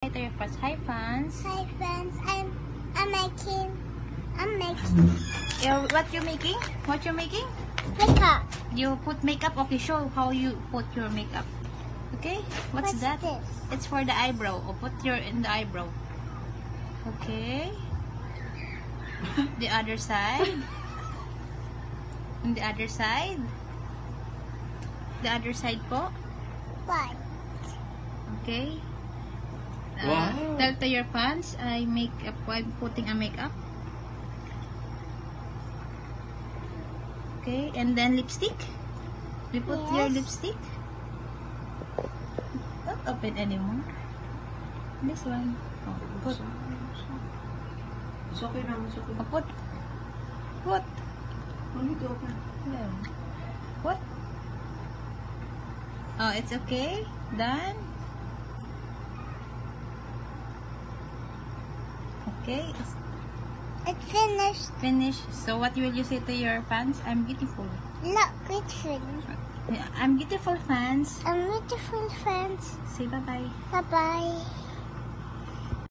Hi to your friends. Hi, fans. Hi friends, I'm making What you making? What you making? makeup. You put makeup. Okay, show how you put your makeup. Okay, what's that? This? It's for the eyebrow. Or put your in the eyebrow. Okay. The other side. And the other side. The other side po. What? Okay. Wow. Tell to your fans, I'm putting a makeup. Okay, and then lipstick. We put your Yes. lipstick. Don't open anymore. This one. Oh, put. It's okay naman, it's okay. Oh, put. Put. No need to open. Yeah. Put. Oh, it's okay. Done. Okay, it's It's finished. finished. So what will you say to your fans? I'm beautiful. Look, it's finished. I'm beautiful, fans. I'm beautiful friends. Say bye-bye. Bye bye.